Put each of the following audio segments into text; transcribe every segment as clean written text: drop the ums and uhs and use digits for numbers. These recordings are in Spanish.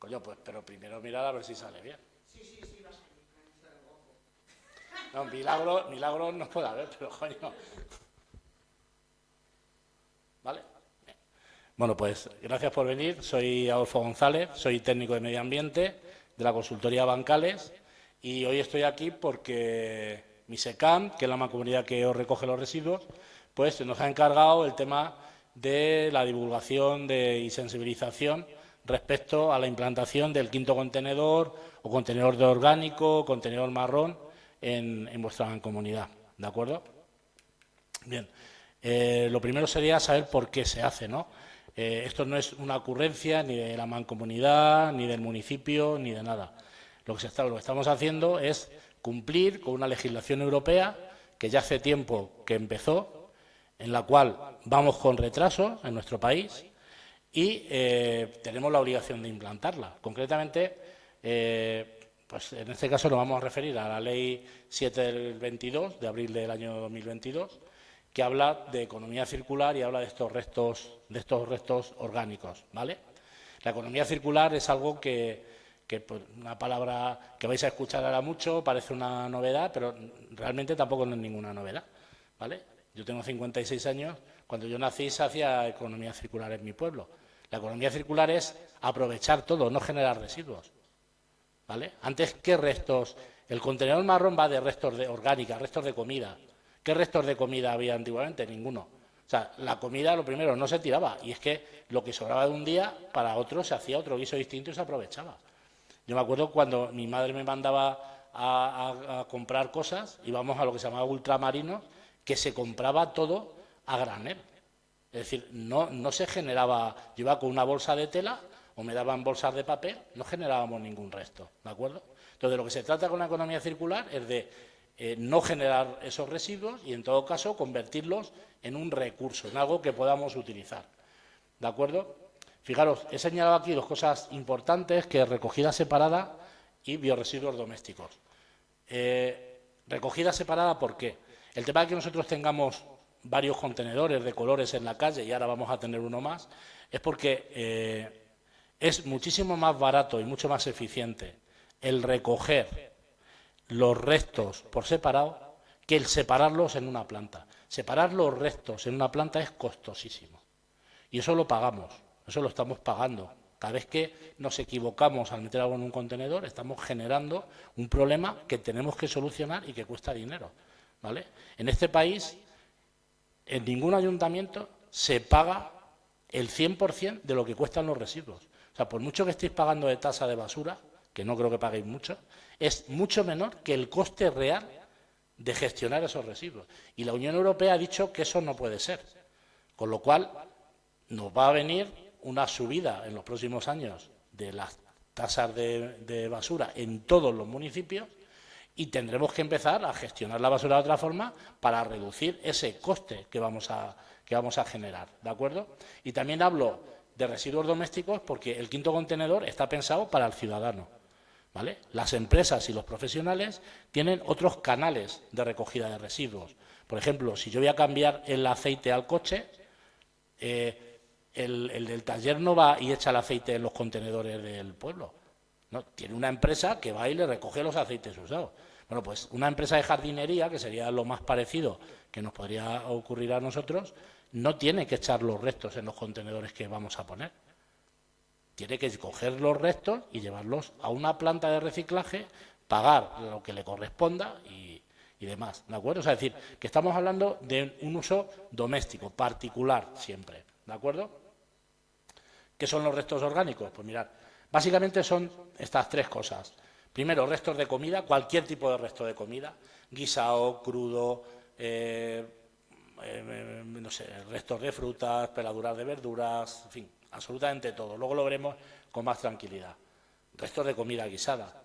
Coño, pues, pero primero mirar a ver si sale bien. Sí, sí, sí, va a salir. Está el ojo. No, milagro no puede haber, pero coño. ¿Vale? Bueno, pues gracias por venir. Soy Adolfo González, soy técnico de medio ambiente de la consultoría Bancales y hoy estoy aquí porque Misecam, que es la mancomunidad que os recoge los residuos, pues nos ha encargado el tema de la divulgación y sensibilización respecto a la implantación del quinto contenedor o contenedor de orgánico o contenedor marrón en vuestra mancomunidad. ¿De acuerdo? Bien. Lo primero sería saber por qué se hace, ¿no? Esto no es una ocurrencia ni de la mancomunidad, ni del municipio, ni de nada. Lo que estamos haciendo es cumplir con una legislación europea que ya hace tiempo que empezó, en la cual vamos con retraso en nuestro país y tenemos la obligación de implantarla. Concretamente, pues en este caso nos vamos a referir a la Ley 7 del 22, de abril del año 2022, que habla de economía circular y habla de estos restos orgánicos, ¿vale? La economía circular es algo que pues, una palabra que vais a escuchar ahora mucho, parece una novedad, pero realmente tampoco no es ninguna novedad, ¿vale? Yo tengo 56 años, cuando yo nací se hacía economía circular en mi pueblo. La economía circular es aprovechar todo, no generar residuos, ¿vale? Antes, ¿qué restos? El contenedor marrón va de restos de orgánica, restos de comida. ¿Qué restos de comida había antiguamente? Ninguno. O sea, la comida, lo primero, no se tiraba. Y es que lo que sobraba de un día, para otro se hacía otro guiso distinto y se aprovechaba. Yo me acuerdo cuando mi madre me mandaba a comprar cosas, íbamos a lo que se llamaba ultramarinos, que se compraba todo a granel. Es decir, no se generaba, yo iba con una bolsa de tela o me daban bolsas de papel, no generábamos ningún resto, ¿de acuerdo? Entonces, de lo que se trata con la economía circular es de no generar esos residuos y, en todo caso, convertirlos en un recurso, en algo que podamos utilizar. ¿De acuerdo? Fijaros, he señalado aquí dos cosas importantes, que es recogida separada y bioresiduos domésticos. Recogida separada, ¿por qué? El tema de que nosotros tengamos varios contenedores de colores en la calle, y ahora vamos a tener uno más, es porque es muchísimo más barato y mucho más eficiente el recoger los restos por separado que el separarlos en una planta. Separar los restos en una planta es costosísimo. Y eso lo pagamos, eso lo estamos pagando. Cada vez que nos equivocamos al meter algo en un contenedor, estamos generando un problema que tenemos que solucionar y que cuesta dinero, ¿vale? En este país, en ningún ayuntamiento se paga el 100% de lo que cuestan los residuos. O sea, por mucho que estéis pagando de tasa de basura, que no creo que paguéis mucho, es mucho menor que el coste real de gestionar esos residuos. Y la Unión Europea ha dicho que eso no puede ser. Con lo cual, nos va a venir una subida en los próximos años de las tasas de basura en todos los municipios y tendremos que empezar a gestionar la basura de otra forma para reducir ese coste que vamos a generar, ¿de acuerdo? Y también hablo de residuos domésticos porque el quinto contenedor está pensado para el ciudadano, ¿vale? Las empresas y los profesionales tienen otros canales de recogida de residuos. Por ejemplo, si yo voy a cambiar el aceite al coche, el del taller no va y echa el aceite en los contenedores del pueblo. No, tiene una empresa que va y le recoge los aceites usados. Bueno, pues una empresa de jardinería, que sería lo más parecido que nos podría ocurrir a nosotros, no tiene que echar los restos en los contenedores que vamos a poner. Tiene que coger los restos y llevarlos a una planta de reciclaje, pagar lo que le corresponda y demás, ¿de acuerdo? O sea, es decir, que estamos hablando de un uso doméstico, particular siempre, ¿de acuerdo? ¿Qué son los restos orgánicos? Pues mirad, básicamente son estas tres cosas. Primero, restos de comida, cualquier tipo de resto de comida, guisado, crudo, no sé, restos de frutas, peladuras de verduras, en fin, absolutamente todo. Luego lo veremos con más tranquilidad. Restos de comida guisada.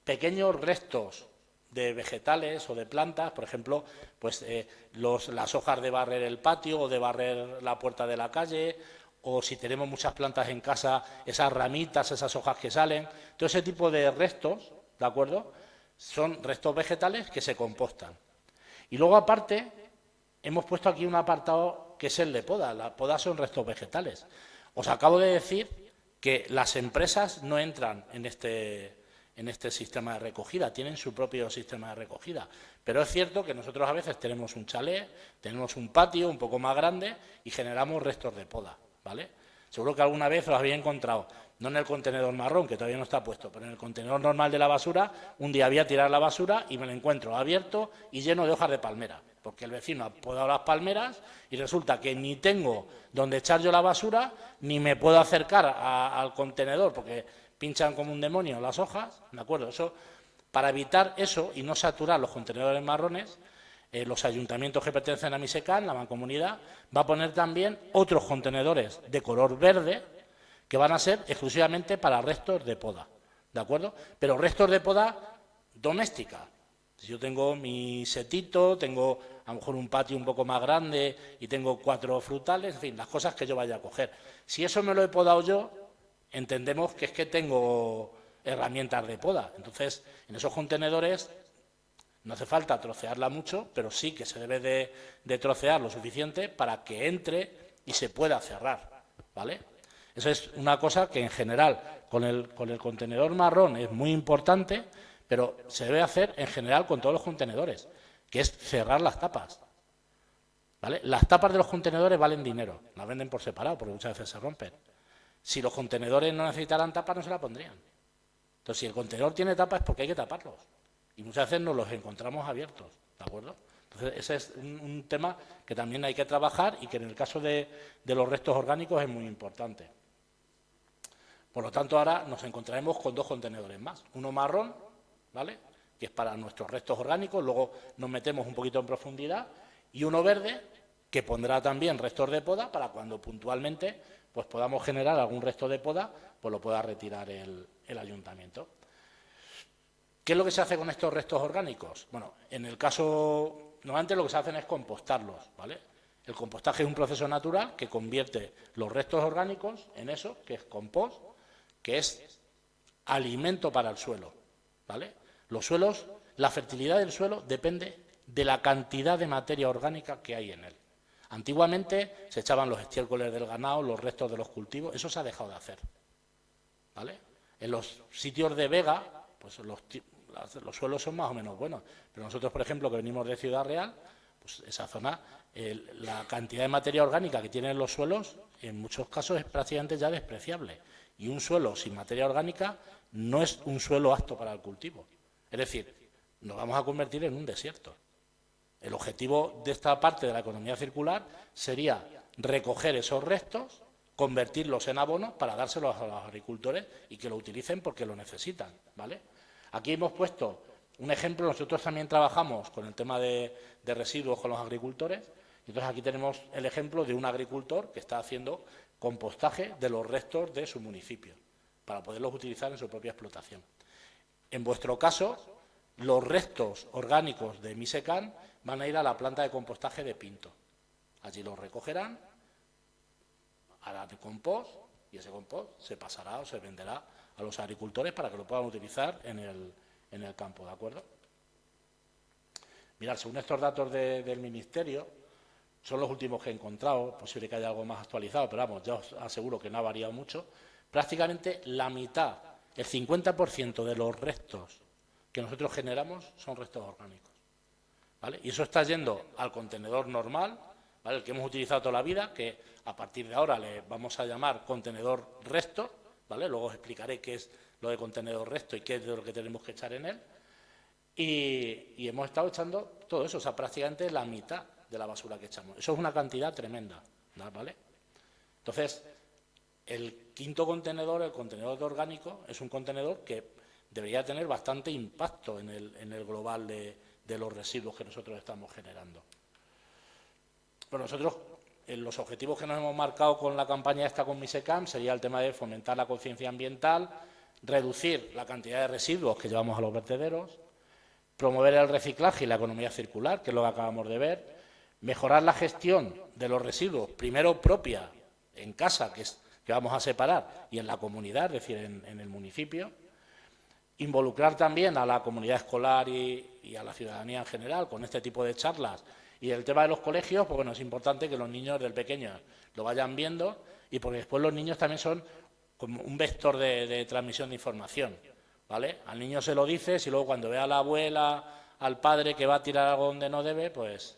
Pequeños restos de vegetales o de plantas, por ejemplo, pues las hojas de barrer el patio o de barrer la puerta de la calle, o si tenemos muchas plantas en casa, esas ramitas, esas hojas que salen, todo ese tipo de restos, ¿de acuerdo? Son restos vegetales que se compostan. Y luego, aparte, hemos puesto aquí un apartado que es el de poda. Las podas son restos vegetales. Os acabo de decir que las empresas no entran en este sistema de recogida, tienen su propio sistema de recogida. Pero es cierto que nosotros a veces tenemos un chalet, tenemos un patio un poco más grande y generamos restos de poda, ¿vale? Seguro que alguna vez os habéis encontrado, no en el contenedor marrón, que todavía no está puesto, pero en el contenedor normal de la basura, un día voy a tirar la basura y me lo encuentro abierto y lleno de hojas de palmera, porque el vecino ha podado las palmeras y resulta que ni tengo donde echar yo la basura, ni me puedo acercar al contenedor, porque pinchan como un demonio las hojas, ¿de acuerdo? Eso, para evitar eso y no saturar los contenedores marrones, los ayuntamientos que pertenecen a Misecan, la mancomunidad, va a poner también otros contenedores de color verde que van a ser exclusivamente para restos de poda, ¿de acuerdo? Pero restos de poda doméstica. Si yo tengo mi setito, tengo a lo mejor un patio un poco más grande y tengo 4 frutales, en fin, las cosas que yo vaya a coger. Si eso me lo he podado yo, entendemos que es que tengo herramientas de poda. Entonces, en esos contenedores no hace falta trocearla mucho, pero sí que se debe de trocear lo suficiente para que entre y se pueda cerrar, ¿vale? Eso es una cosa que en general con el contenedor marrón es muy importante, pero se debe hacer en general con todos los contenedores, que es cerrar las tapas, ¿vale? Las tapas de los contenedores valen dinero, las venden por separado porque muchas veces se rompen. Si los contenedores no necesitaran tapas, no se la pondrían. Entonces, si el contenedor tiene tapas es porque hay que taparlos. Y muchas veces nos los encontramos abiertos, ¿de acuerdo? Entonces, ese es un tema que también hay que trabajar y que en el caso de los restos orgánicos es muy importante. Por lo tanto, ahora nos encontraremos con 2 contenedores más. Uno marrón, ¿vale?, que es para nuestros restos orgánicos, luego nos metemos un poquito en profundidad, y uno verde, que pondrá también restos de poda para cuando puntualmente pues podamos generar algún resto de poda, pues lo pueda retirar el ayuntamiento. ¿Qué es lo que se hace con estos restos orgánicos? Bueno, en el caso, normalmente lo que se hacen es compostarlos, ¿vale? El compostaje es un proceso natural que convierte los restos orgánicos en eso, que es compost, que es alimento para el suelo, ¿vale? Los suelos, la fertilidad del suelo depende de la cantidad de materia orgánica que hay en él. Antiguamente se echaban los estiércoles del ganado, los restos de los cultivos, eso se ha dejado de hacer, ¿vale? En los sitios de vega, pues los suelos son más o menos buenos, pero nosotros, por ejemplo, que venimos de Ciudad Real, pues esa zona, la cantidad de materia orgánica que tienen los suelos, en muchos casos es prácticamente ya despreciable. Y un suelo sin materia orgánica no es un suelo apto para el cultivo. Es decir, nos vamos a convertir en un desierto. El objetivo de esta parte de la economía circular sería recoger esos restos, convertirlos en abono para dárselos a los agricultores y que lo utilicen porque lo necesitan, ¿vale? Aquí hemos puesto un ejemplo, nosotros también trabajamos con el tema de residuos con los agricultores, entonces aquí tenemos el ejemplo de un agricultor que está haciendo compostaje de los restos de su municipio para poderlos utilizar en su propia explotación. En vuestro caso, los restos orgánicos de Misecan van a ir a la planta de compostaje de Pinto. Allí los recogerán, harán compost y ese compost se pasará o se venderá a los agricultores para que lo puedan utilizar en el campo, ¿de acuerdo? Mirad, según estos datos del Ministerio, son los últimos que he encontrado, posible que haya algo más actualizado, pero vamos, ya os aseguro que no ha variado mucho. Prácticamente la mitad, el 50% de los restos que nosotros generamos son restos orgánicos, ¿vale? Y eso está yendo al contenedor normal, ¿vale?, el que hemos utilizado toda la vida, que a partir de ahora le vamos a llamar contenedor resto, ¿vale? Luego os explicaré qué es lo de contenedor resto y qué es de lo que tenemos que echar en él. Y hemos estado echando todo eso, o sea, prácticamente la mitad de la basura que echamos. Eso es una cantidad tremenda, ¿vale? Entonces, el quinto contenedor, el contenedor orgánico, es un contenedor que debería tener bastante impacto en el global de los residuos que nosotros estamos generando. Bueno, nosotros, los objetivos que nos hemos marcado con la campaña esta con Misecan sería el tema de fomentar la conciencia ambiental, reducir la cantidad de residuos que llevamos a los vertederos, promover el reciclaje y la economía circular, que es lo que acabamos de ver, mejorar la gestión de los residuos, primero propia, en casa, que vamos a separar, y en la comunidad, es decir, en el municipio, involucrar también a la comunidad escolar y a la ciudadanía en general con este tipo de charlas. Y el tema de los colegios, pues bueno, es importante que los niños del pequeño lo vayan viendo y porque después los niños también son como un vector de transmisión de información, ¿vale? Al niño se lo dices y luego cuando ve a la abuela, al padre que va a tirar algo donde no debe, pues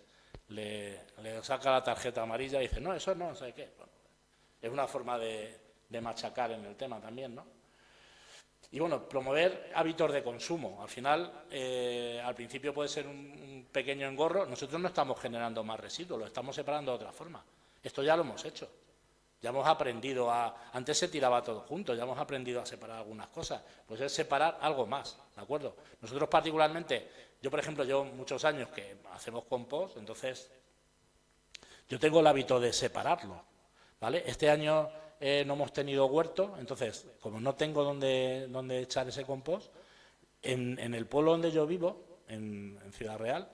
le saca la tarjeta amarilla y dice, no, eso no sé qué. Bueno, es una forma de machacar en el tema también, ¿no? Y bueno, promover hábitos de consumo. Al final, al principio puede ser un pequeño engorro. Nosotros no estamos generando más residuos, lo estamos separando de otra forma. Esto ya lo hemos hecho. Ya hemos aprendido antes se tiraba todo junto, ya hemos aprendido a separar algunas cosas. Pues es separar algo más, ¿de acuerdo? Nosotros particularmente, yo por ejemplo, llevo muchos años que hacemos compost, entonces yo tengo el hábito de separarlo, ¿vale? Este año no hemos tenido huerto, entonces, como no tengo dónde echar ese compost, en el pueblo donde yo vivo, en Ciudad Real,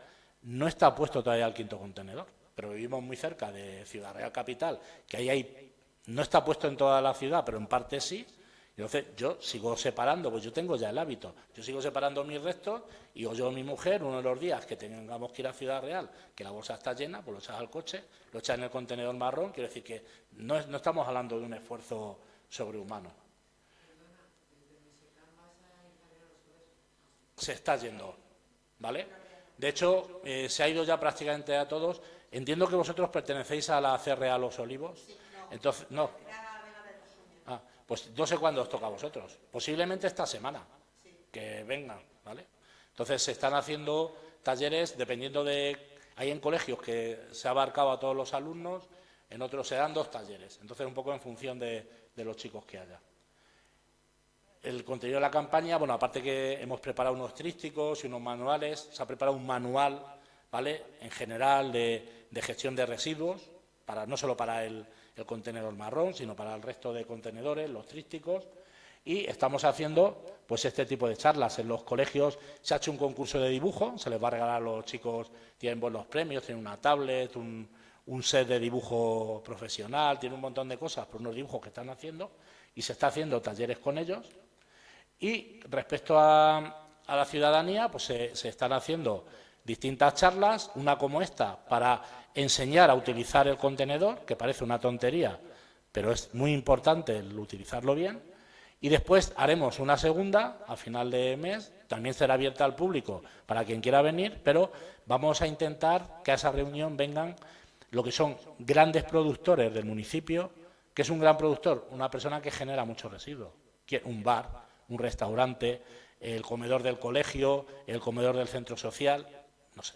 no está puesto todavía el quinto contenedor, pero vivimos muy cerca de Ciudad Real Capital, que ahí no está puesto en toda la ciudad, pero en parte sí. Entonces yo sigo separando, pues yo tengo ya el hábito, yo sigo separando mis restos y o yo o mi mujer, uno de los días que tengamos que ir a Ciudad Real, que la bolsa está llena, pues lo echas al coche, lo echas en el contenedor marrón, quiero decir que no estamos hablando de un esfuerzo sobrehumano. Se está yendo, ¿vale? De hecho, se ha ido ya prácticamente a todos. Entiendo que vosotros pertenecéis a la CRA Los Olivos. Entonces, no. Pues no sé cuándo os toca a vosotros. Posiblemente esta semana, que vengan, ¿vale? Entonces se están haciendo talleres dependiendo de... Hay en colegios que se ha abarcado a todos los alumnos, en otros se dan 2 talleres. Entonces un poco en función de los chicos que haya. El contenido de la campaña, bueno, aparte que hemos preparado unos trípticos y unos manuales, se ha preparado un manual, ¿vale?, en general de gestión de residuos, no solo para el contenedor marrón, sino para el resto de contenedores, los trípticos, y estamos haciendo pues este tipo de charlas. En los colegios se ha hecho un concurso de dibujo, se les va a regalar a los chicos, tienen buenos premios, tienen una tablet, un set de dibujo profesional, tienen un montón de cosas por unos dibujos que están haciendo, y se está haciendo talleres con ellos. Y respecto a la ciudadanía, pues se están haciendo distintas charlas, una como esta, para enseñar a utilizar el contenedor, que parece una tontería, pero es muy importante el utilizarlo bien. Y después haremos una segunda, a final de mes, también será abierta al público para quien quiera venir, pero vamos a intentar que a esa reunión vengan lo que son grandes productores del municipio. ¿Qué es un gran productor? Una persona que genera muchos residuos, un bar, un restaurante, el comedor del colegio, el comedor del centro social, no sé,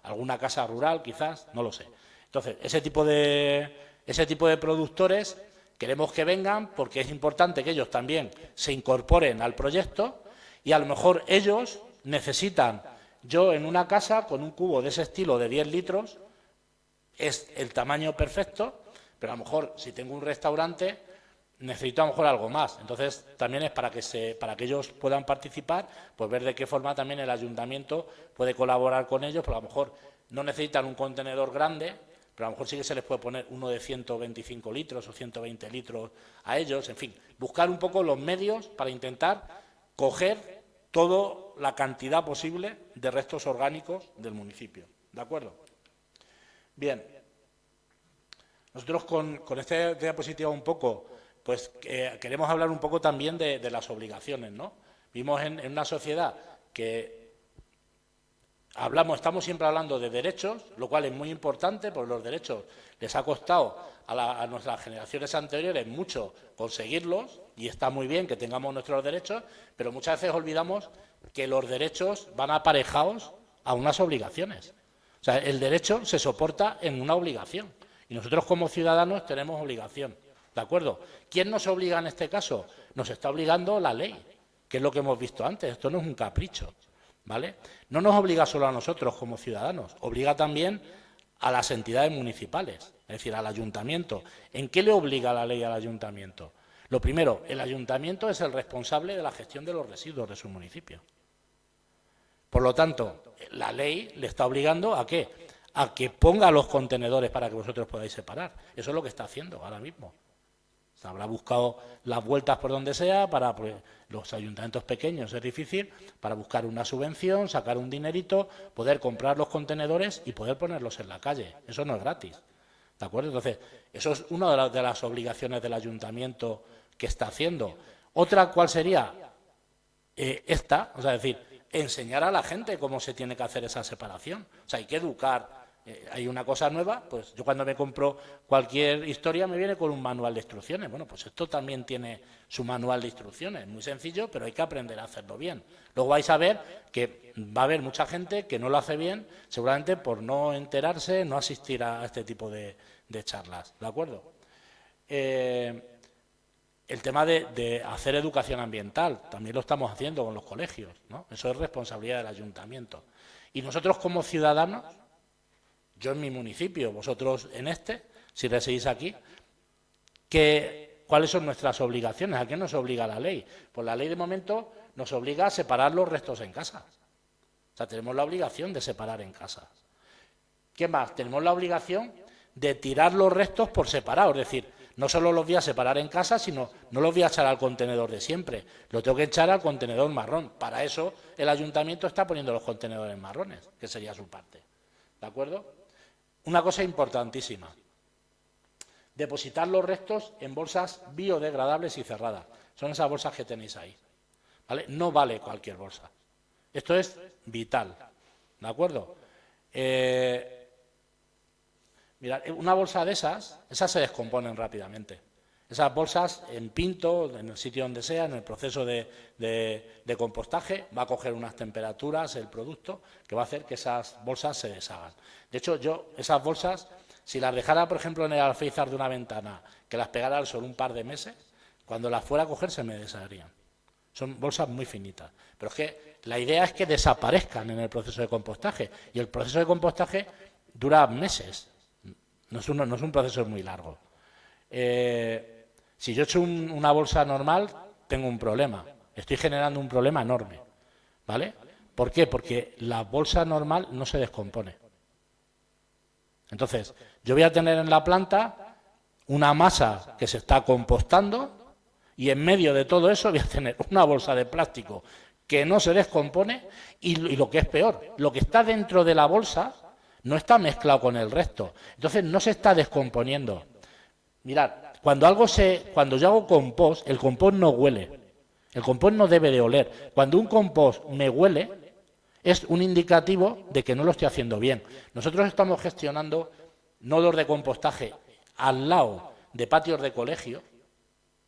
alguna casa rural quizás, no lo sé. Entonces, ese tipo de productores queremos que vengan porque es importante que ellos también se incorporen al proyecto y a lo mejor ellos necesitan, yo en una casa con un cubo de ese estilo de 10 litros, es el tamaño perfecto, pero a lo mejor si tengo un restaurante necesito a lo mejor algo más. Entonces también es para que ellos puedan participar, pues ver de qué forma también el ayuntamiento puede colaborar con ellos, porque a lo mejor no necesitan un contenedor grande, pero a lo mejor sí que se les puede poner uno de 125 litros o 120 litros a ellos, en fin, buscar un poco los medios para intentar coger toda la cantidad posible de restos orgánicos del municipio. ¿De acuerdo? Bien. Nosotros con esta diapositiva un poco, pues queremos hablar un poco también de las obligaciones, ¿no? Vivimos en una sociedad que estamos siempre hablando de derechos, lo cual es muy importante, porque los derechos les ha costado a nuestras generaciones anteriores mucho conseguirlos, y está muy bien que tengamos nuestros derechos, pero muchas veces olvidamos que los derechos van aparejados a unas obligaciones. O sea, el derecho se soporta en una obligación, y nosotros como ciudadanos tenemos obligación. ¿De acuerdo? ¿Quién nos obliga en este caso? Nos está obligando la ley, que es lo que hemos visto antes. Esto no es un capricho, ¿vale? No nos obliga solo a nosotros como ciudadanos, obliga también a las entidades municipales, es decir, al ayuntamiento. ¿En qué le obliga la ley al ayuntamiento? Lo primero, el ayuntamiento es el responsable de la gestión de los residuos de su municipio. Por lo tanto, la ley le está obligando ¿a qué? A que ponga los contenedores para que vosotros podáis separar. Eso es lo que está haciendo ahora mismo. Se habrá buscado las vueltas por donde sea, para pues, los ayuntamientos pequeños es difícil, para buscar una subvención, sacar un dinerito, poder comprar los contenedores y poder ponerlos en la calle. Eso no es gratis. ¿De acuerdo? Entonces, eso es una de las obligaciones del ayuntamiento que está haciendo. Otra, ¿cuál sería? Esta, o sea, es decir, enseñar a la gente cómo se tiene que hacer esa separación. O sea, hay que educar. Hay una cosa nueva, pues yo cuando me compro cualquier historia me viene con un manual de instrucciones. Bueno, pues esto también tiene su manual de instrucciones, muy sencillo, pero hay que aprender a hacerlo bien. Luego vais a ver que va a haber mucha gente que no lo hace bien, seguramente por no enterarse, no asistir a este tipo de charlas, ¿de acuerdo? El tema de hacer educación ambiental, también lo estamos haciendo con los colegios, ¿no? Eso es responsabilidad del ayuntamiento. Y nosotros como ciudadanos, yo en mi municipio, vosotros en este, si residís aquí, ¿cuáles son nuestras obligaciones? ¿A qué nos obliga la ley? Pues la ley de momento nos obliga a separar los restos en casa. O sea, tenemos la obligación de separar en casa. ¿Qué más? Tenemos la obligación de tirar los restos por separado, es decir, no solo los voy a separar en casa, sino no los voy a echar al contenedor de siempre, lo tengo que echar al contenedor marrón. Para eso el ayuntamiento está poniendo los contenedores marrones, que sería su parte. ¿De acuerdo? Una cosa importantísima, depositar los restos en bolsas biodegradables y cerradas. Son esas bolsas que tenéis ahí, ¿vale? No vale cualquier bolsa. Esto es vital, ¿de acuerdo? Mirad, una bolsa de esas se descomponen rápidamente. Esas bolsas en pinto, en el sitio donde sea, en el proceso de compostaje, va a coger unas temperaturas el producto que va a hacer que esas bolsas se deshagan. De hecho, yo esas bolsas, si las dejara, por ejemplo, en el alféizar de una ventana, que las pegara al sol un par de meses, cuando las fuera a coger se me desharían. Son bolsas muy finitas. Pero es que la idea es que desaparezcan en el proceso de compostaje. Y el proceso de compostaje dura meses. No es un proceso muy largo. Si yo echo una bolsa normal, tengo un problema. Estoy generando un problema enorme, ¿vale? ¿Por qué? Porque la bolsa normal no se descompone. Entonces, yo voy a tener en la planta una masa que se está compostando y en medio de todo eso voy a tener una bolsa de plástico que no se descompone y lo que es peor, lo que está dentro de la bolsa no está mezclado con el resto. Entonces, no se está descomponiendo. Mirad, cuando yo hago compost, el compost no huele. El compost no debe de oler. Cuando un compost me huele, es un indicativo de que no lo estoy haciendo bien. Nosotros estamos gestionando nodos de compostaje al lado de patios de colegio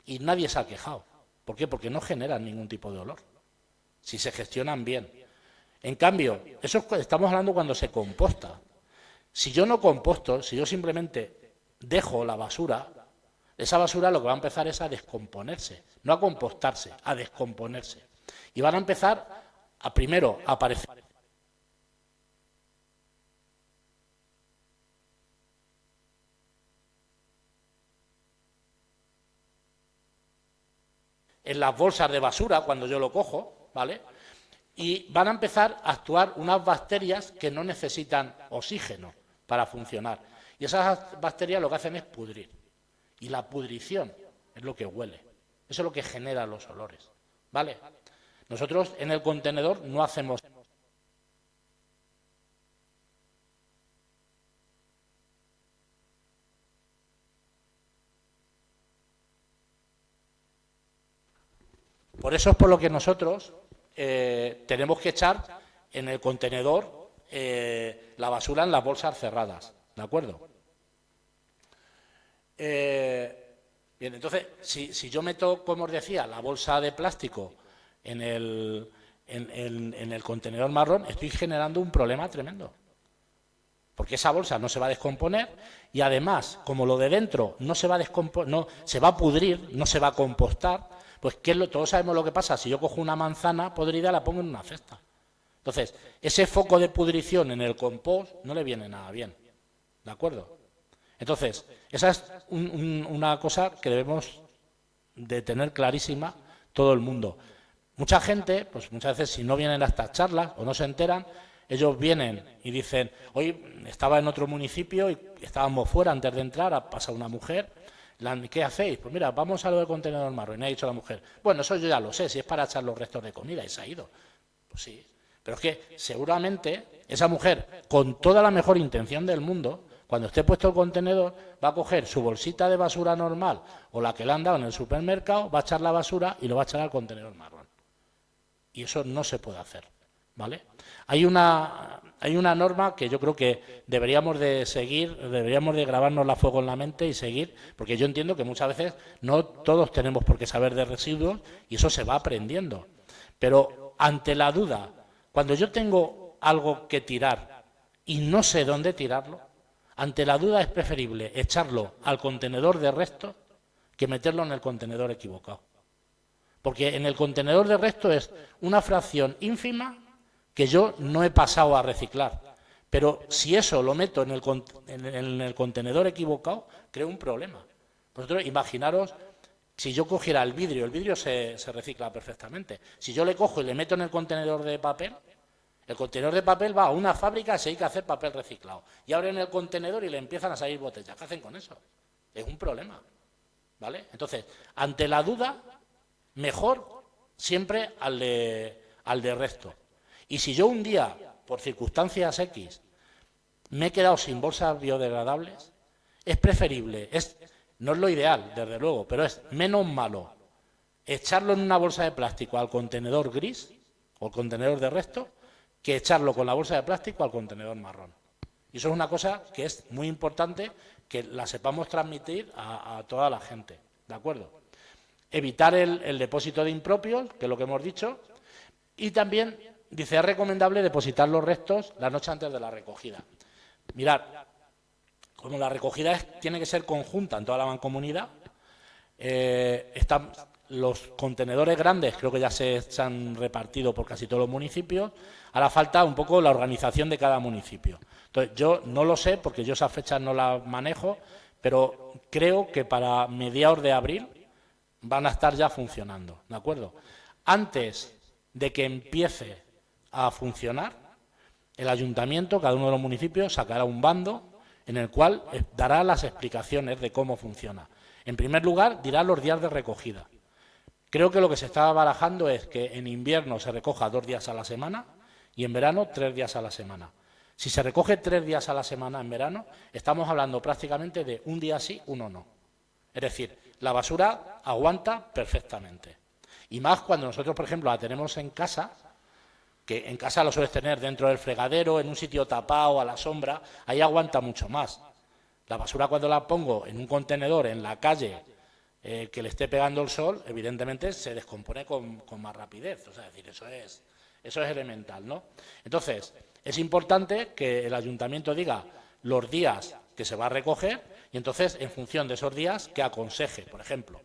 y nadie se ha quejado. ¿Por qué? Porque no generan ningún tipo de olor, si se gestionan bien. En cambio, eso estamos hablando cuando se composta. Si yo no composto, si yo simplemente dejo la basura, esa basura lo que va a empezar es a descomponerse, no a compostarse, a descomponerse. Y van a empezar primero a aparecer en las bolsas de basura cuando yo lo cojo, ¿vale? Y van a empezar a actuar unas bacterias que no necesitan oxígeno para funcionar. Y esas bacterias lo que hacen es pudrir. Y la pudrición es lo que huele. Eso es lo que genera los olores, ¿vale? Nosotros en el contenedor no hacemos... Por eso es por lo que nosotros tenemos que echar en el contenedor la basura en las bolsas cerradas, ¿de acuerdo? Bien, entonces, si yo meto, como os decía, la bolsa de plástico en el contenedor marrón, estoy generando un problema tremendo. Porque esa bolsa no se va a descomponer y además, como lo de dentro no se va a descomponer, no, se va a pudrir, no se va a compostar, pues todos sabemos lo que pasa. Si yo cojo una manzana podrida, la pongo en una cesta. Entonces, ese foco de pudrición en el compost no le viene nada bien. ¿De acuerdo? Entonces, esa es una cosa que debemos de tener clarísima todo el mundo. Mucha gente, pues muchas veces si no vienen a estas charlas o no se enteran, ellos vienen y dicen, hoy estaba en otro municipio y estábamos fuera antes de entrar, ha pasado una mujer, ¿qué hacéis? Pues mira, vamos a lo del contenedor marrón. Y ha dicho la mujer, bueno, eso yo ya lo sé, si es para echar los restos de comida y se ha ido. Pues sí, pero es que seguramente esa mujer, con toda la mejor intención del mundo, Cuando esté puesto el contenedor, va a coger su bolsita de basura normal o la que le han dado en el supermercado, va a echar la basura y lo va a echar al contenedor marrón. Y eso no se puede hacer, ¿vale? Hay una norma que yo creo que deberíamos de seguir, deberíamos de grabárnosla a fuego en la mente y seguir, porque yo entiendo que muchas veces no todos tenemos por qué saber de residuos y eso se va aprendiendo. Pero ante la duda, cuando yo tengo algo que tirar y no sé dónde tirarlo, ante la duda es preferible echarlo al contenedor de restos que meterlo en el contenedor equivocado. Porque en el contenedor de restos es una fracción ínfima que yo no he pasado a reciclar. Pero si eso lo meto en el contenedor equivocado, creo un problema. Vosotros imaginaros, si yo cogiera el vidrio se recicla perfectamente. Si yo le cojo y le meto en el contenedor de papel, el contenedor de papel va a una fábrica y se dedica a hacer papel reciclado. Y abren el contenedor y le empiezan a salir botellas. ¿Qué hacen con eso? Es un problema, ¿vale? Entonces, ante la duda, mejor siempre al de resto. Y si yo un día, por circunstancias X, me he quedado sin bolsas biodegradables, es preferible, no es lo ideal, desde luego, pero es menos malo echarlo en una bolsa de plástico al contenedor gris o el contenedor de resto que echarlo con la bolsa de plástico al contenedor marrón. Y eso es una cosa que es muy importante que la sepamos transmitir a toda la gente, ¿de acuerdo? Evitar el depósito de impropios, que es lo que hemos dicho, y también dice, es recomendable depositar los restos la noche antes de la recogida. Mirad, como la recogida tiene que ser conjunta en toda la mancomunidad, están los contenedores grandes, creo que ya se han repartido por casi todos los municipios, hará falta un poco la organización de cada municipio. Entonces, yo no lo sé, porque yo esas fechas no las manejo, pero creo que para mediados de abril van a estar ya funcionando, ¿de acuerdo? Antes de que empiece a funcionar, el ayuntamiento, cada uno de los municipios, sacará un bando en el cual dará las explicaciones de cómo funciona. En primer lugar, dirá los días de recogida. Creo que lo que se está barajando es que en invierno se recoja 2 días a la semana y en verano 3 días a la semana. Si se recoge 3 días a la semana en verano, estamos hablando prácticamente de un día sí, uno no. Es decir, la basura aguanta perfectamente. Y más cuando nosotros, por ejemplo, la tenemos en casa, que en casa lo sueles tener dentro del fregadero, en un sitio tapado, a la sombra, ahí aguanta mucho más. La basura cuando la pongo en un contenedor en la calle, que le esté pegando el sol, evidentemente se descompone con más rapidez. O sea, es decir, eso es elemental, ¿no? Entonces, es importante que el ayuntamiento diga los días que se va a recoger y entonces, en función de esos días, que aconseje. Por ejemplo,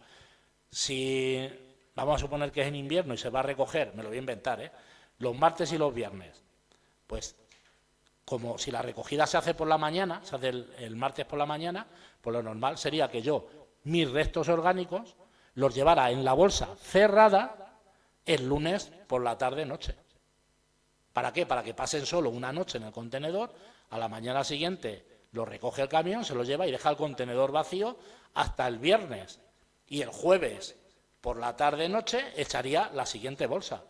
si vamos a suponer que es en invierno y se va a recoger, me lo voy a inventar, los martes y los viernes, pues como si la recogida se hace por la mañana, se hace el martes por la mañana, pues lo normal sería que yo mis restos orgánicos los llevara en la bolsa cerrada el lunes por la tarde-noche. ¿Para qué? Para que pasen solo una noche en el contenedor, a la mañana siguiente lo recoge el camión, se lo lleva y deja el contenedor vacío hasta el viernes. Y el jueves por la tarde-noche echaría la siguiente bolsa.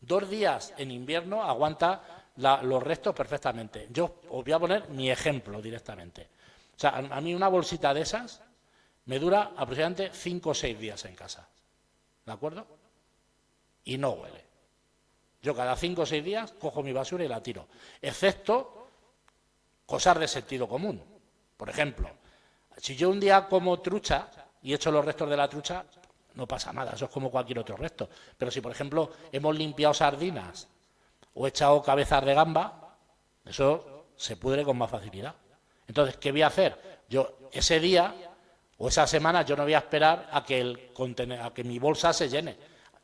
2 días en invierno aguanta los restos perfectamente. Yo os voy a poner mi ejemplo directamente. O sea, a mí una bolsita de esas me dura aproximadamente 5 o 6 días en casa. ¿De acuerdo? Y no huele. Yo cada 5 o 6 días cojo mi basura y la tiro. Excepto cosas de sentido común. Por ejemplo, si yo un día como trucha y echo los restos de la trucha, no pasa nada, eso es como cualquier otro resto. Pero si, por ejemplo, hemos limpiado sardinas o echado cabezas de gamba, eso se pudre con más facilidad. Entonces, ¿qué voy a hacer? Yo ese día o esa semana yo no voy a esperar a que mi bolsa se llene.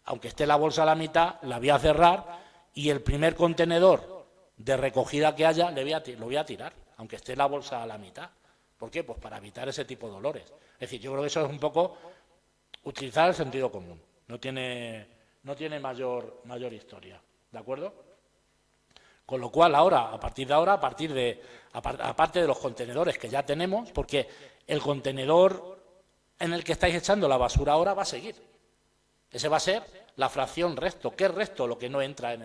Aunque esté la bolsa a la mitad, la voy a cerrar y el primer contenedor de recogida que haya lo voy a tirar, aunque esté la bolsa a la mitad. ¿Por qué? Pues para evitar ese tipo de dolores. Es decir, yo creo que eso es un poco utilizar el sentido común. No tiene mayor historia. ¿De acuerdo? Con lo cual, ahora, a partir de ahora, aparte de los contenedores que ya tenemos, porque el contenedor en el que estáis echando la basura ahora va a seguir. Ese va a ser la fracción resto. ¿Qué es resto? Lo que no entra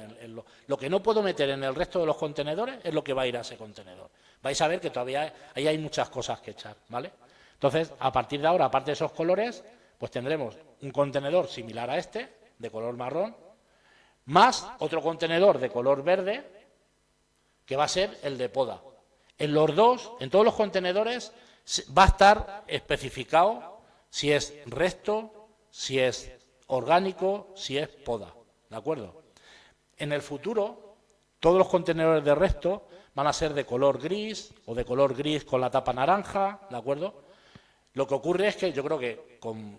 lo que no puedo meter en el resto de los contenedores es lo que va a ir a ese contenedor. Vais a ver que todavía ahí hay muchas cosas que echar, ¿vale? Entonces, a partir de ahora, aparte de esos colores, pues tendremos un contenedor similar a este, de color marrón, más otro contenedor de color verde, que va a ser el de poda. En los dos, en todos los contenedores, va a estar especificado si es resto, si es orgánico, si es poda, ¿de acuerdo? En el futuro, todos los contenedores de resto van a ser de color gris o de color gris con la tapa naranja, ¿de acuerdo? Lo que ocurre es que yo creo que con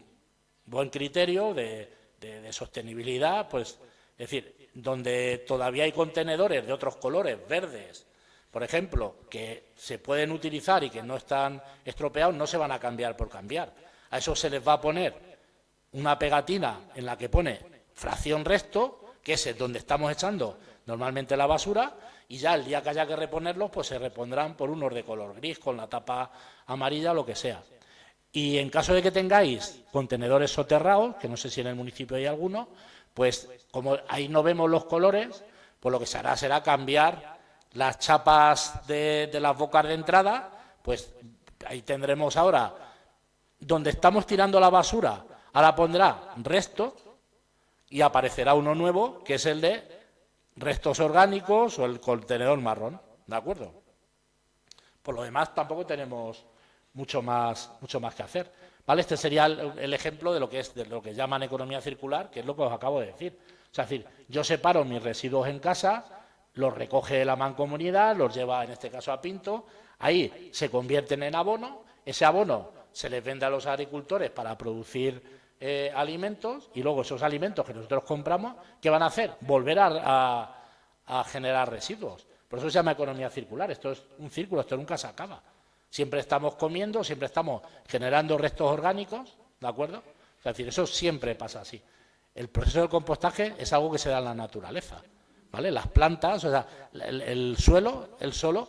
buen criterio de sostenibilidad, pues, es decir, donde todavía hay contenedores de otros colores, verdes, por ejemplo, que se pueden utilizar y que no están estropeados, no se van a cambiar por cambiar. A eso se les va a poner una pegatina en la que pone fracción resto, que es donde estamos echando normalmente la basura, y ya el día que haya que reponerlos, pues se repondrán por unos de color gris, con la tapa amarilla o lo que sea. Y en caso de que tengáis contenedores soterrados, que no sé si en el municipio hay alguno, pues como ahí no vemos los colores, pues lo que se hará será cambiar las chapas de las bocas de entrada, pues ahí tendremos ahora, donde estamos tirando la basura, ahora pondrá resto y aparecerá uno nuevo, que es el de restos orgánicos o el contenedor marrón, ¿de acuerdo? Por lo demás tampoco tenemos mucho más que hacer, ¿vale? Este sería el ejemplo de lo que llaman economía circular, que es lo que os acabo de decir. O sea, es decir, yo separo mis residuos en casa, los recoge la mancomunidad, los lleva en este caso a Pinto, ahí se convierten en abono, ese abono se les vende a los agricultores para producir alimentos, y luego esos alimentos que nosotros compramos, ¿qué van a hacer? Volver a generar residuos. Por eso se llama economía circular. Esto es un círculo, esto nunca se acaba. Siempre estamos comiendo, siempre estamos generando restos orgánicos, ¿de acuerdo? Es decir, eso siempre pasa así. El proceso del compostaje es algo que se da en la naturaleza, ¿vale? Las plantas, o sea, el suelo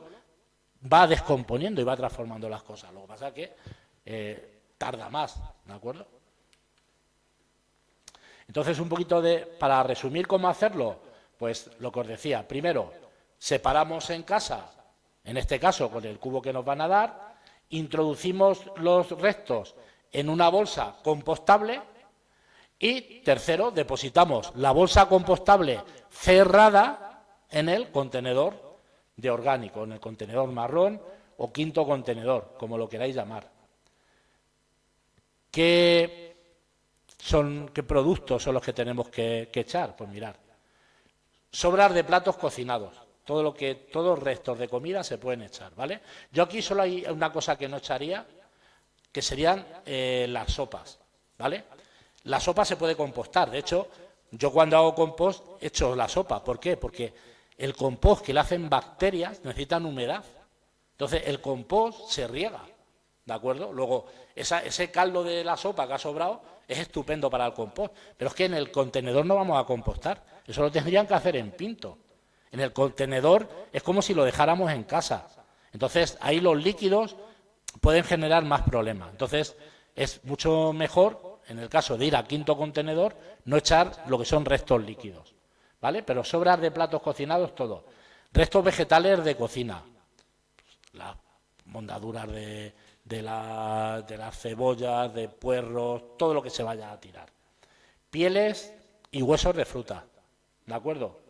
va descomponiendo y va transformando las cosas. Lo que pasa es que tarda más, ¿de acuerdo? Entonces, un poquito para resumir cómo hacerlo, pues lo que os decía, primero, separamos en casa, en este caso con el cubo que nos van a dar, introducimos los restos en una bolsa compostable y, tercero, depositamos la bolsa compostable cerrada en el contenedor de orgánico, en el contenedor marrón o quinto contenedor, como lo queráis llamar. ¿Qué productos son los que tenemos que echar? Pues mirad, sobras de platos cocinados, todos restos de comida se pueden echar, ¿vale? Yo aquí solo hay una cosa que no echaría, que serían las sopas, ¿vale? La sopa se puede compostar, de hecho, yo cuando hago compost echo la sopa. ¿Por qué? Porque el compost que le hacen bacterias necesitan humedad, entonces el compost se riega, ¿de acuerdo? Luego, ese caldo de la sopa que ha sobrado es estupendo para el compost, pero es que en el contenedor no vamos a compostar, eso lo tendrían que hacer en Pinto. En el contenedor es como si lo dejáramos en casa, entonces ahí los líquidos pueden generar más problemas. Entonces es mucho mejor, en el caso de ir a quinto contenedor, no echar lo que son restos líquidos, ¿vale? Pero sobras de platos cocinados, todo. Restos vegetales de cocina, las mondaduras de las cebollas, de puerros, todo lo que se vaya a tirar. Pieles y huesos de fruta, ¿de acuerdo?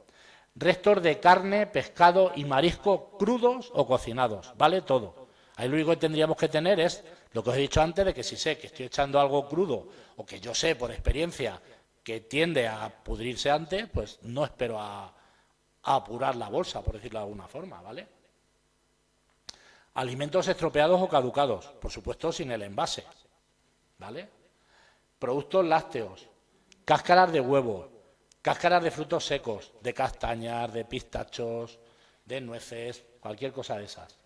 Restos de carne, pescado y marisco crudos o cocinados, ¿vale? Todo. Ahí lo único que tendríamos que tener es lo que os he dicho antes, de que si sé que estoy echando algo crudo o que yo sé por experiencia que tiende a pudrirse antes, pues no espero a apurar la bolsa, por decirlo de alguna forma, ¿vale? Alimentos estropeados o caducados, por supuesto sin el envase, ¿vale? Productos lácteos, cáscaras de huevo, cáscaras de frutos secos, de castañas, de pistachos, de nueces, cualquier cosa de esas.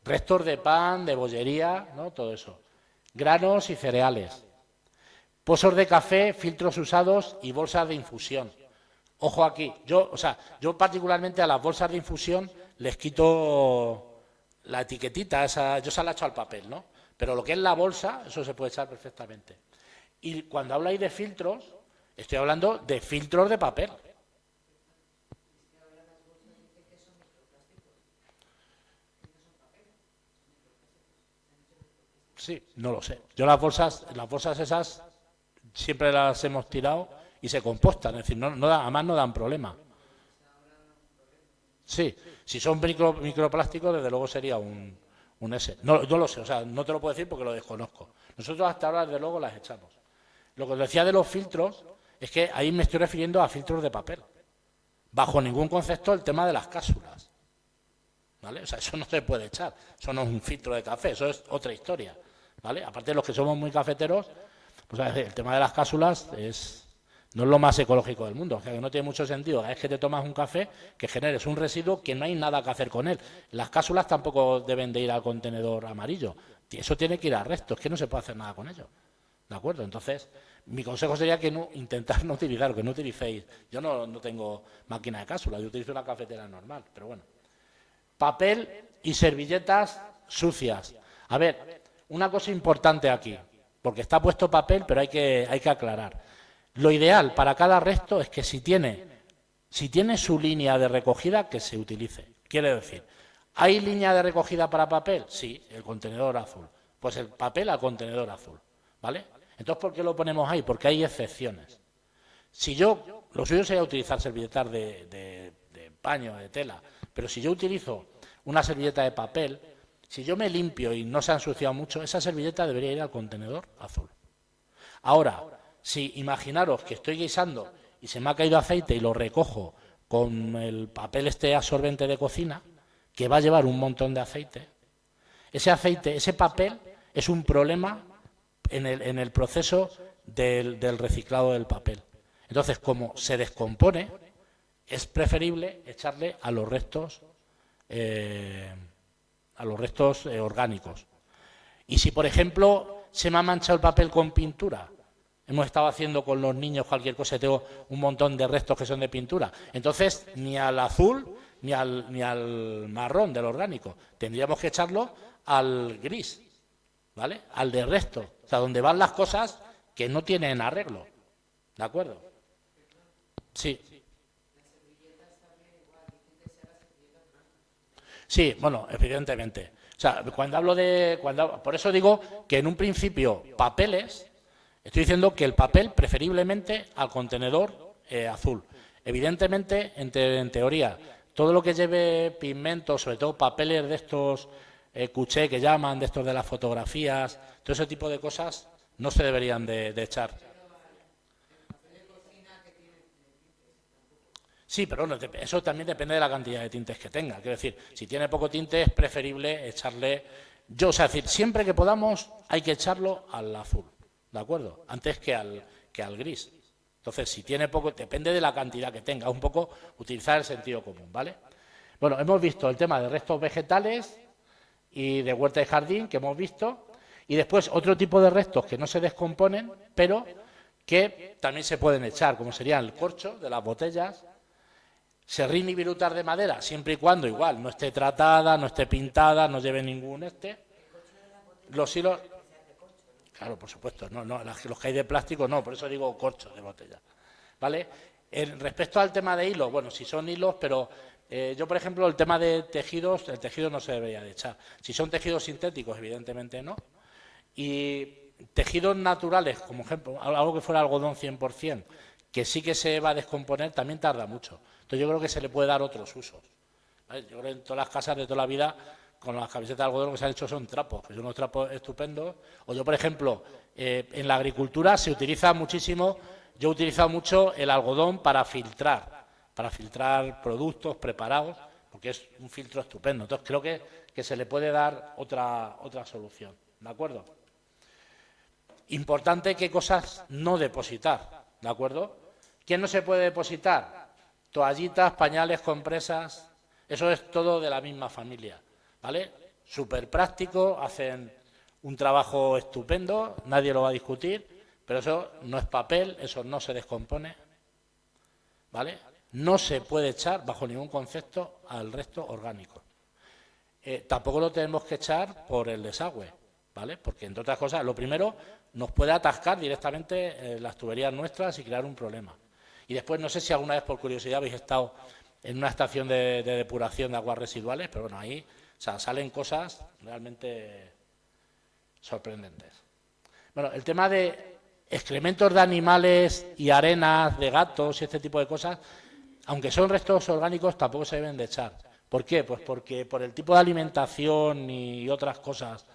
Restos de pan, de bollería, ¿no? Todo eso. Granos y cereales. Pozos de café, filtros usados y bolsas de infusión. Ojo aquí, yo particularmente a las bolsas de infusión les quito la etiquetita, yo se la echo al papel, ¿no? Pero lo que es la bolsa, eso se puede echar perfectamente. Y cuando habláis de filtros, Estoy hablando de filtros de papel. Sí, no lo sé. Yo las bolsas esas siempre las hemos tirado y se compostan, es decir, además no dan problema. Sí, si son microplásticos, desde luego sería un S. No, no lo sé, o sea, no te lo puedo decir porque lo desconozco. Nosotros hasta ahora, desde luego, las echamos. Lo que os decía de los filtros es que ahí me estoy refiriendo a filtros de papel. Bajo ningún concepto el tema de las cápsulas. ¿Vale? O sea, eso no se puede echar. Eso no es un filtro de café, eso es otra historia. ¿Vale? Aparte de los que somos muy cafeteros, pues el tema de las cápsulas no es lo más ecológico del mundo. O sea, que no tiene mucho sentido. Es que te tomas un café que generes un residuo que no hay nada que hacer con él. Las cápsulas tampoco deben de ir al contenedor amarillo. Eso tiene que ir al resto. Es que no se puede hacer nada con ello. ¿De acuerdo? Entonces, mi consejo sería que intentar no utilizar, que no utilicéis. Yo no tengo máquina de cápsulas, yo utilizo una cafetera normal, pero bueno. Papel y servilletas sucias. A ver, una cosa importante aquí, porque está puesto papel, pero hay que aclarar. Lo ideal para cada resto es que si tiene su línea de recogida, que se utilice. Quiere decir, ¿hay línea de recogida para papel? Sí, el contenedor azul. Pues el papel al contenedor azul, ¿vale? Entonces, ¿por qué lo ponemos ahí? Porque hay excepciones. Lo suyo sería utilizar servilletas de paño, de tela, pero si yo utilizo una servilleta de papel, si yo me limpio y no se ha ensuciado mucho, esa servilleta debería ir al contenedor azul. Ahora, si imaginaros que estoy guisando y se me ha caído aceite y lo recojo con el papel absorbente de cocina, que va a llevar un montón de aceite, ese papel es un problema en el proceso del reciclado del papel. Entonces, como se descompone, es preferible echarle a los restos orgánicos. Y si, por ejemplo, se me ha manchado el papel con pintura, hemos estado haciendo con los niños cualquier cosa y tengo un montón de restos que son de pintura, entonces ni al azul ni al marrón del orgánico, tendríamos que echarlo al gris, ¿vale? Al de resto, o sea, donde van las cosas que no tienen arreglo, ¿de acuerdo? Sí. Sí, bueno, evidentemente. O sea, por eso digo que en un principio papeles, estoy diciendo que el papel preferiblemente al contenedor azul. Evidentemente, en teoría, todo lo que lleve pigmentos, sobre todo papeles de estos cuché que llaman, de estos de las fotografías, todo ese tipo de cosas no se deberían de echar. Sí, pero bueno, eso también depende de la cantidad de tintes que tenga. Quiero decir, si tiene poco tinte es preferible echarle... o sea, es decir, siempre que podamos hay que echarlo al azul, ¿de acuerdo? Antes que al gris. Entonces, si tiene poco, depende de la cantidad que tenga, un poco utilizar el sentido común, ¿vale? Bueno, hemos visto el tema de restos vegetales y de huerta y jardín, que hemos visto, y después otro tipo de restos que no se descomponen, pero que también se pueden echar, como serían el corcho de las botellas, serrín y virutar de madera, siempre y cuando igual no esté tratada, no esté pintada, no lleve ningún Los hilos, claro, por supuesto, los que hay de plástico no, por eso digo corcho de botella, ¿vale? Respecto al tema de hilos, bueno, si son hilos, pero yo, por ejemplo, el tema de tejidos, el tejido no se debería de echar. Si son tejidos sintéticos, evidentemente no. Y tejidos naturales, como ejemplo, algo que fuera algodón 100%, que sí que se va a descomponer, también tarda mucho. Entonces yo creo que se le puede dar otros usos, ¿vale? Yo creo que en todas las casas de toda la vida, con las camisetas de algodón lo que se han hecho son trapos, que son unos trapos estupendos. O yo, por ejemplo, en la agricultura se utiliza muchísimo, yo he utilizado mucho el algodón para filtrar productos preparados, porque es un filtro estupendo. Entonces creo que se le puede dar otra solución, ¿de acuerdo? Importante qué cosas no depositar, ¿de acuerdo? ¿Quién no se puede depositar? Toallitas, pañales, compresas, eso es todo de la misma familia, ¿vale? Súper práctico, hacen un trabajo estupendo, nadie lo va a discutir, pero eso no es papel, eso no se descompone, ¿vale? No se puede echar bajo ningún concepto al resto orgánico. Tampoco lo tenemos que echar por el desagüe, ¿vale? Porque, entre otras cosas, lo primero, nos puede atascar directamente las tuberías nuestras y crear un problema. Y después, no sé si alguna vez por curiosidad habéis estado en una estación de depuración de aguas residuales, pero bueno, ahí salen cosas realmente sorprendentes. Bueno, el tema de excrementos de animales y arenas de gatos y este tipo de cosas, aunque son restos orgánicos, tampoco se deben de echar. ¿Por qué? Pues porque por el tipo de alimentación y otras cosas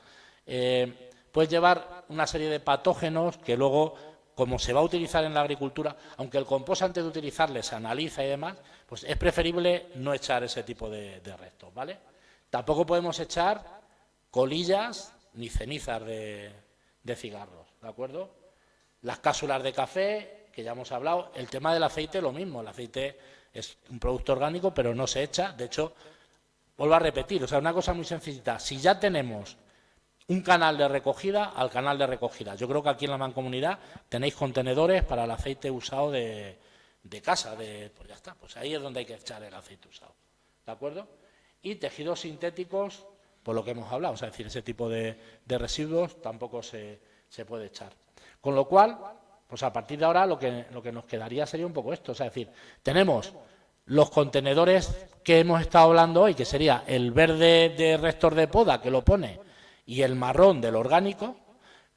puedes llevar una serie de patógenos que luego, como se va a utilizar en la agricultura, aunque el compost antes de utilizarle se analiza y demás, pues es preferible no echar ese tipo de restos, ¿vale? Tampoco podemos echar colillas ni cenizas de cigarros, ¿de acuerdo? Las cápsulas de café, que ya hemos hablado, el tema del aceite lo mismo, el aceite es un producto orgánico pero no se echa, de hecho, vuelvo a repetir, o sea, una cosa muy sencillita, si ya tenemos un canal de recogida, al canal de recogida. Yo creo que aquí en la Mancomunidad tenéis contenedores para el aceite usado de casa, pues ya está, pues ahí es donde hay que echar el aceite usado, ¿de acuerdo? Y tejidos sintéticos, por lo que hemos hablado, o sea, es decir, ese tipo de residuos tampoco se puede echar. Con lo cual, pues a partir de ahora lo que nos quedaría sería un poco esto, o sea, es decir, tenemos los contenedores que hemos estado hablando hoy, que sería el verde de restos de poda, que lo pone, y el marrón del orgánico,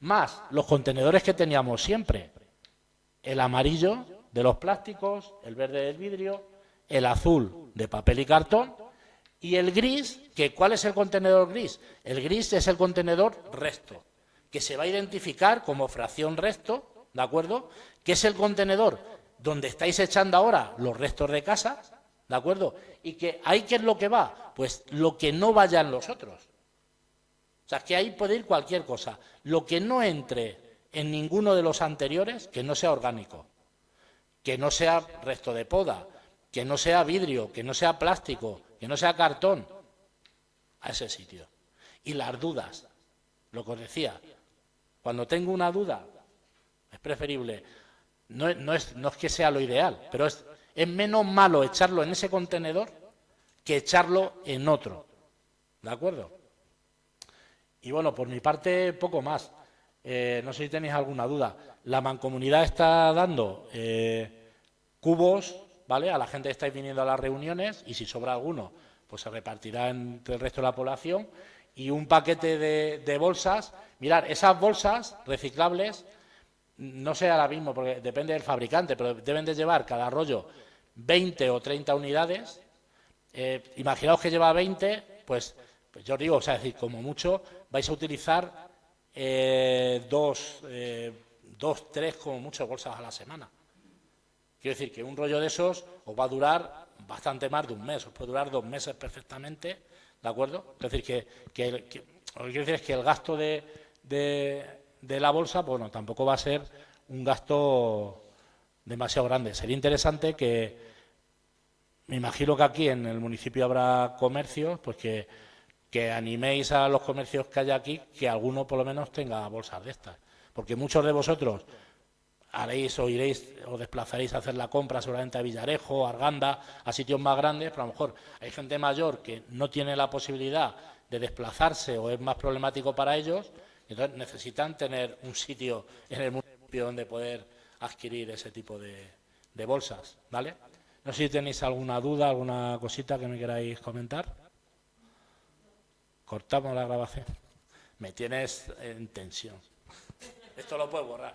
más los contenedores que teníamos siempre, el amarillo de los plásticos, el verde del vidrio, el azul de papel y cartón, y el gris, que ¿cuál es el contenedor gris? El gris es el contenedor resto, que se va a identificar como fracción resto, ¿de acuerdo? Que es el contenedor donde estáis echando ahora los restos de casa, ¿de acuerdo? Y que ahí, ¿qué es lo que va? Pues lo que no vaya en los otros. O sea, que ahí puede ir cualquier cosa. Lo que no entre en ninguno de los anteriores, que no sea orgánico, que no sea resto de poda, que no sea vidrio, que no sea plástico, que no sea cartón, a ese sitio. Y las dudas, lo que os decía, cuando tengo una duda, es preferible, no es que sea lo ideal, pero es menos malo echarlo en ese contenedor que echarlo en otro, ¿de acuerdo? Y bueno, por mi parte, poco más. No sé si tenéis alguna duda. La Mancomunidad está dando cubos, ¿vale? A la gente que estáis viniendo a las reuniones, y si sobra alguno, pues se repartirá entre el resto de la población. Y un paquete de bolsas. Mirad, esas bolsas reciclables, no sé ahora mismo, porque depende del fabricante, pero deben de llevar cada rollo 20 o 30 unidades. Imaginaos que lleva 20, pues yo os digo, o sea, es decir, como mucho vais a utilizar dos, tres, como mucho, bolsas a la semana. Quiero decir que un rollo de esos os va a durar bastante más de un mes, os puede durar 2 meses perfectamente, ¿de acuerdo? Es decir, lo que quiero decir es que el gasto de la bolsa, bueno, tampoco va a ser un gasto demasiado grande. Sería interesante que, me imagino que aquí en el municipio habrá comercios, pues que animéis a los comercios que haya aquí, que alguno por lo menos tenga bolsas de estas. Porque muchos de vosotros haréis o iréis o desplazaréis a hacer la compra seguramente a Villarejo, a Arganda, a sitios más grandes, pero a lo mejor hay gente mayor que no tiene la posibilidad de desplazarse o es más problemático para ellos, entonces necesitan tener un sitio en el municipio donde poder adquirir ese tipo de bolsas, ¿vale? No sé si tenéis alguna duda, alguna cosita que me queráis comentar. Cortamos la grabación. Me tienes en tensión. Esto lo puedes borrar.